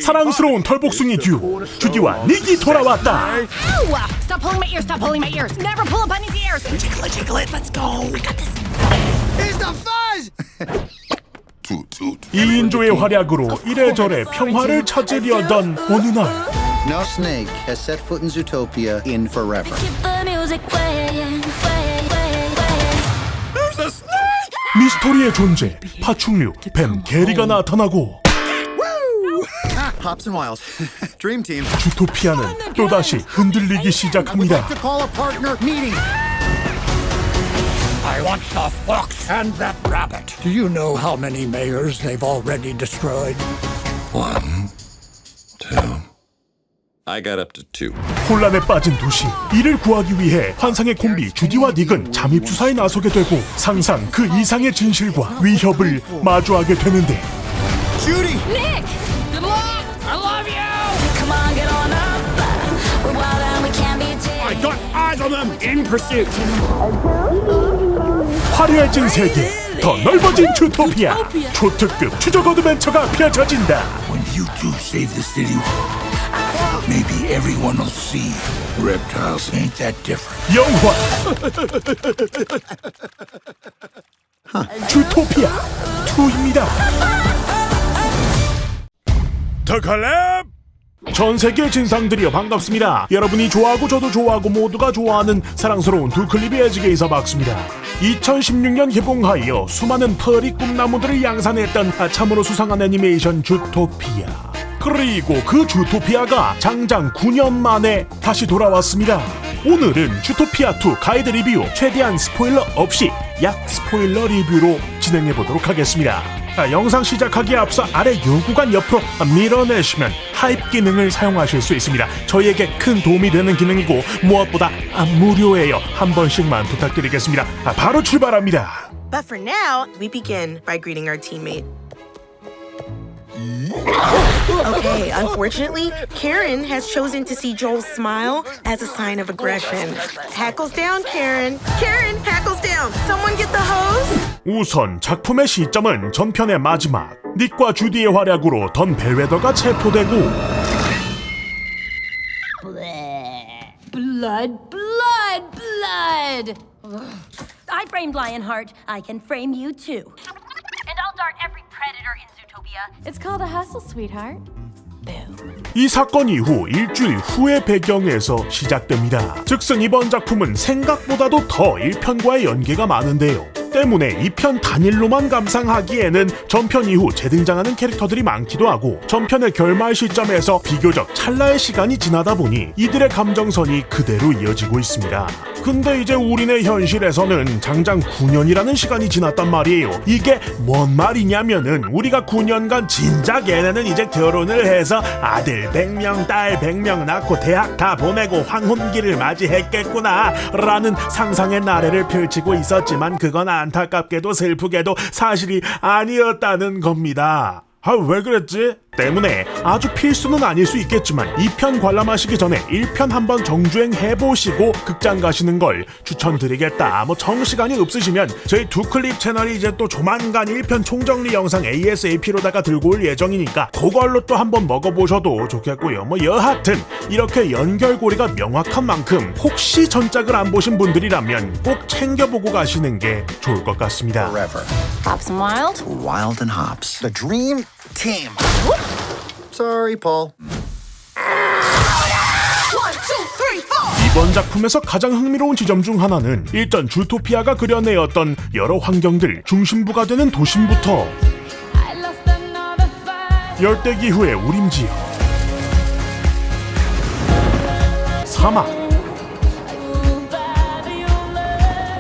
사랑스러운 털복숭이 듀오 주디와 닉이 돌아왔다. Stop pulling my ears, stop pulling my ears. Never pull a bunny's ears. Jiggle it, jiggle it. Let's go. I got this. Here's the fuzz! 2인조의 활약으로 이래저래 평화를 찾으려던 어느 날 No snake has set foot in Zootopia in forever. 미스터리의 존재 파충류 뱀 게리가 나타나고 Hops and Wiles. Dream team. 주토피아는 또다시 흔들리기 시작합니다. To call a partner meeting. I want the fox and that rabbit. Do you know how many mayors they've already destroyed? 1, 2. I got up to 2. 혼란에 빠진 도시 이를 구하기 위해 환상의 콤비 주디와 닉은 잠입수사에 나서게 되고 상상 그 이상의 진실과 위협을 마주하게 되는데 Judy! Nick! Good luck! I love you! Come on, get on up. We're wild and we can't be tamed. I got eyes on them in pursuit. 화려해진 세계 더 넓어진 주토피아 초특급 추적 어드벤처가 펼쳐진다. When you two save the city, maybe everyone will see reptiles ain't that different. 영화 주토피아 2입니다. 더 컬랩 전 세계 진상들이여 반갑습니다. 여러분이 좋아하고 저도 좋아하고 모두가 좋아하는 사랑스러운 두 클립이 에즈게이서 박스입니다. 2016년 개봉하여 수많은 펄이 꿈나무들을 양산했던 참으로 수상한 애니메이션 주토피아. 그리고 그 주토피아가 장장 9년 만에 다시 돌아왔습니다. 오늘은 주토피아2 가이드 리뷰 최대한 스포일러 없이 약 스포일러 리뷰로 진행해보도록 하겠습니다. 영상 시작하기에 앞서 아래 요구간 옆으로 밀어내시면 하입 기능을 사용하실 수 있습니다. 저희에게 큰 도움이 되는 기능이고 무엇보다 무료예요. 한 번씩만 부탁드리겠습니다. 바로 출발합니다. But for now, we begin by greeting our teammate. Okay, unfortunately, Karen has chosen to see Joel's smile as a sign of aggression. Hackles down, Karen. Karen, hackles down. Someone get the hose? 우선 작품의 시점은 전편의 마지막. 닉과 주디의 활약으로 던 벨웨더가 체포되고 Blood, blood, blood! I framed Lionheart. I can frame you too. And I'll dart every predator in Zootopia. It's called a hustle, sweetheart. 이 사건 이후 일주일 후의 배경에서 시작됩니다. 즉슨 이번 작품은 생각보다도 더 1편과의 연계가 많은데요. 때문에 2편 단일로만 감상하기에는 전편 이후 재등장하는 캐릭터들이 많기도 하고 전편의 결말 시점에서 비교적 찰나의 시간이 지나다 보니 이들의 감정선이 그대로 이어지고 있습니다. 근데 이제 우리네 현실에서는 장장 9년이라는 시간이 지났단 말이에요. 이게 뭔 말이냐면은 우리가 9년간 진작 얘네는 이제 결혼을 해서 아들 100명, 딸 100명 낳고 대학 다 보내고 황혼기를 맞이했겠구나 라는 상상의 나래를 펼치고 있었지만 그건 안타깝게도 슬프게도 사실이 아니었다는 겁니다. 왜 그랬지? 때문에 아주 필수는 아닐 수 있겠지만 2편 관람하시기 전에 1편 한번 정주행해보시고 극장 가시는 걸 추천드리겠다. 정시간이 없으시면 저희 두 클립 채널이 이제 또 조만간 1편 총정리 영상 ASAP로다가 들고 올 예정이니까 그걸로 또 한번 먹어보셔도 좋겠고요. 여하튼 이렇게 연결고리가 명확한 만큼 혹시 전작을 안 보신 분들이라면 꼭 챙겨보고 가시는 게 좋을 것 같습니다. Forever. Hops and wild? Wild and Hops. The Dream Team. Sorry, Paul. 이번 작품에서 가장 흥미로운 지점 중 하나는 일단 주토피아가 그려내었던 여러 환경들 중심부가 되는 도심부터 열대기후의 우림지역, 사막,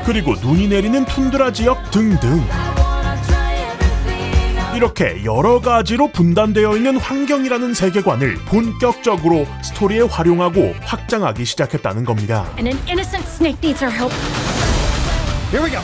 그리고 눈이 내리는 툰드라 지역 등등 이렇게 여러 가지로 분단되어 있는 환경이라는 세계관을 본격적으로 스토리에 활용하고 확장하기 시작했다는 겁니다. And an innocent snake needs our help. Here we go.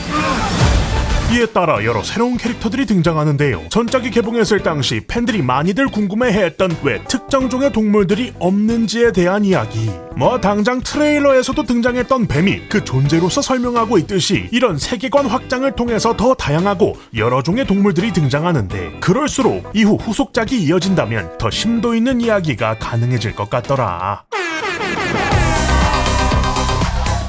이에 따라 여러 새로운 캐릭터들이 등장하는데요. 전작이 개봉했을 당시 팬들이 많이들 궁금해했던 왜 특정 종의 동물들이 없는지에 대한 이야기. 뭐 당장 트레일러에서도 등장했던 뱀이 그 존재로서 설명하고 있듯이 이런 세계관 확장을 통해서 더 다양하고 여러 종의 동물들이 등장하는데 그럴수록 이후 후속작이 이어진다면 더 심도 있는 이야기가 가능해질 것 같더라.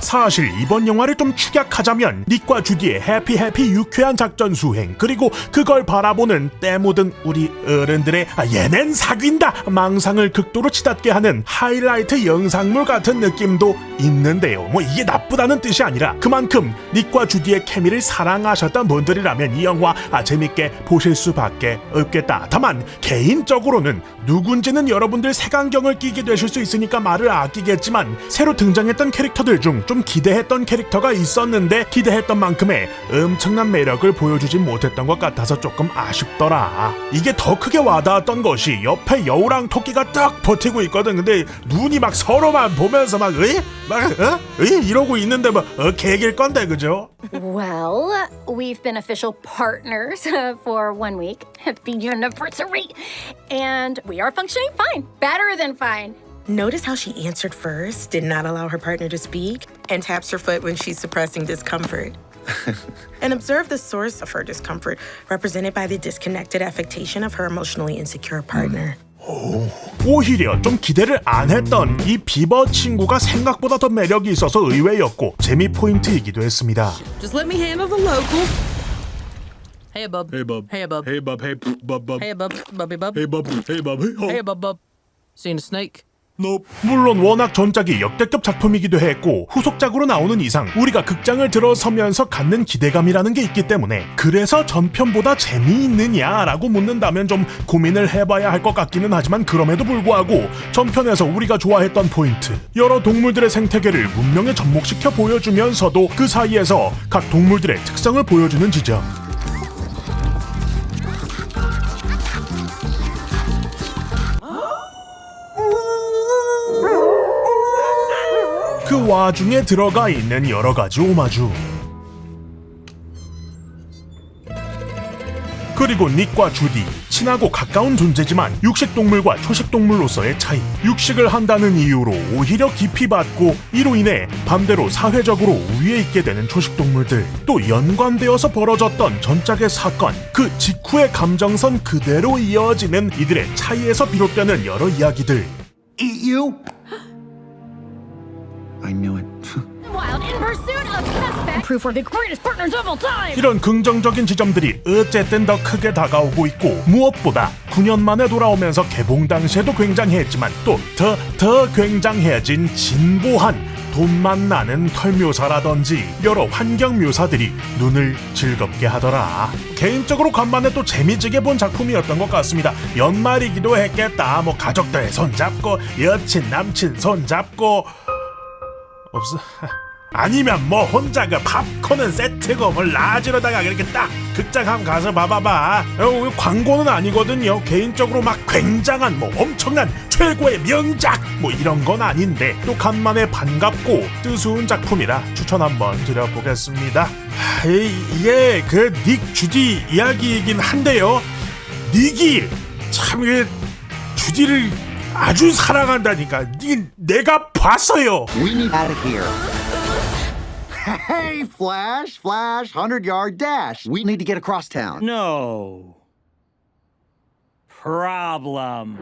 사실 이번 영화를 좀 축약하자면 닉과 주디의 해피 유쾌한 작전 수행 그리고 그걸 바라보는 때 묻은 우리 어른들의 얘넨 사귄다 망상을 극도로 치닫게 하는 하이라이트 영상물 같은 느낌도 있는데요. 뭐 이게 나쁘다는 뜻이 아니라 그만큼 닉과 주디의 케미를 사랑하셨던 분들이라면 이 영화 재밌게 보실 수밖에 없겠다. 다만 개인적으로는 누군지는 여러분들 색안경을 끼게 되실 수 있으니까 말을 아끼겠지만 새로 등장했던 캐릭터들 중 좀 기대했던 캐릭터가 있었는데 기대했던 만큼의 엄청난 매력을 보여주지 못했던 것 같아서 조금 아쉽더라. 이게 더 크게 와닿았던 것이 옆에 여우랑 토끼가 딱 버티고 있거든. 근데 눈이 막 서로만 보면서 막 이러고 있는데 뭐 개길 건데 그죠? Well, we've been official partners for 1 week. Happy anniversary. And we are functioning fine. Better than fine. Notice how she answered first, did not allow her partner to speak, and taps her foot when she's suppressing discomfort. And observe the source of her discomfort, represented by the disconnected affectation of her emotionally insecure partner. 오히려 좀 기대를 안 했던 이 비버 친구가 생각보다 더 매력이 있어서 의외였고 재미 포인트이기도 했습니다. Just let me handle the locals. Hey, bub. Hey, bub. Hey, bub. Hey, bub. Hey, bub. Hey, bub. Bubby, bub. Hey, bub. Hey, bub. Hey, bub. Bub. Seen a snake? 물론 워낙 전작이 역대급 작품이기도 했고 후속작으로 나오는 이상 우리가 극장을 들어서면서 갖는 기대감이라는 게 있기 때문에 그래서 전편보다 재미있느냐라고 묻는다면 좀 고민을 해봐야 할 것 같기는 하지만 그럼에도 불구하고 전편에서 우리가 좋아했던 포인트 여러 동물들의 생태계를 문명에 접목시켜 보여주면서도 그 사이에서 각 동물들의 특성을 보여주는 지점 그 와중에 들어가 있는 여러 가지 오마주 그리고 닉과 주디 친하고 가까운 존재지만 육식동물과 초식동물로서의 차이 육식을 한다는 이유로 오히려 깊이 받고 이로 인해 반대로 사회적으로 우위에 있게 되는 초식동물들 또 연관되어서 벌어졌던 전작의 사건 그 직후의 감정선 그대로 이어지는 이들의 차이에서 비롯되는 여러 이야기들 Eat you? I knew it. Wild in pursuit of suspect. Proof we're the greatest partners of all time. 이런 긍정적인 지점들이 어쨌든 더 크게 다가오고 있고 무엇보다 9년 만에 돌아오면서 개봉 당시에도 굉장했지만 또 더 굉장해진 진보한 돈만 나는 털 묘사라든지 여러 환경 묘사들이 눈을 즐겁게 하더라. 개인적으로 간만에 또 재미지게 본 작품이었던 것 같습니다. 연말이기도 했겠다. 뭐 가족들 손잡고 여친 남친 손잡고 없어? 아니면 뭐 혼자 그 팝콘은 세트고 뭘 라지로다가 이렇게 딱 극장 한번 가서 봐봐봐. 광고는 아니거든요. 개인적으로 막 굉장한 뭐 엄청난 최고의 명작 뭐 이런 건 아닌데 또 간만에 반갑고 뜨거운 작품이라 추천 한번 드려보겠습니다. 이게 그 닉 주디 이야기이긴 한데요. 닉이 참 주디를 아주 사랑한다니까. 내가 봤어요. We need out of here. Hey, Flash, 100-yard dash. We need to get across town. No problem.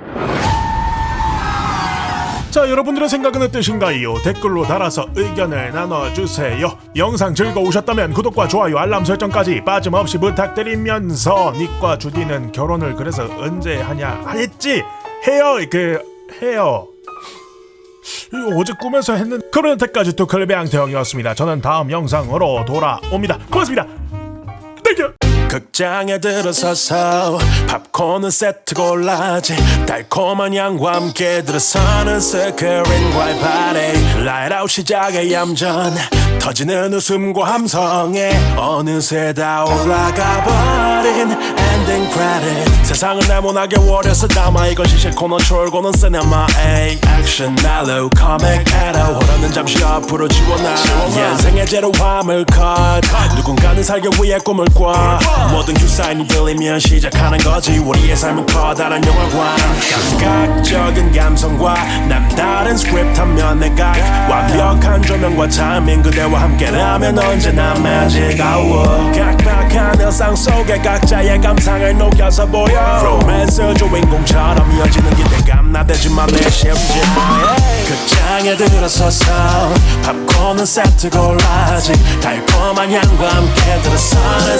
자, 여러분들의 생각은 어떠신가요? 댓글로 달아서 의견을 나눠주세요. 영상 즐거우셨다면 구독과 좋아요, 알람 설정까지 빠짐없이 부탁드리면서 닉과 주디는 결혼을 그래서 언제 하냐 했지? 해요. 어제 꿈에서 했는 그런 여태까지 투클베앙 태형이었습니다. 저는 다음 영상으로 돌아옵니다. 고맙습니다. 땡큐. 극장에 들어서서 팝콘은 세트 골라지 달콤한 향과 함께 들어서는 스크린과의 파티 라이트아웃 시작의 얌전 터지는 웃음과 함성에 어느새 다 올라가버린 ending credit 세상을 네모나게 워려서 담아 이것이 싫고는 졸고는 시네마 액션 멜로 코믹 에러 호러는 잠시 앞으로 지워놔 인생의 제로 화물 컷 누군가는 살기 위해 꿈을 꿔 모든 큐사인이 들리면 시작하는 거지 우리의 삶은 커다란 영화관 감각적인 감성과 남다른 스크립트 한 면의 각 완벽한 조명과 타이밍 그대와 함께라면 언제나 magic hour 각박한 일상 속에 각자의 감상을 녹여서 보여 로맨스 주인공처럼 이어지는 기대감 나대지만 내 심장 극장에 들어서서 팝콘은 세트 골라지 달콤한 향과 함께 들어서는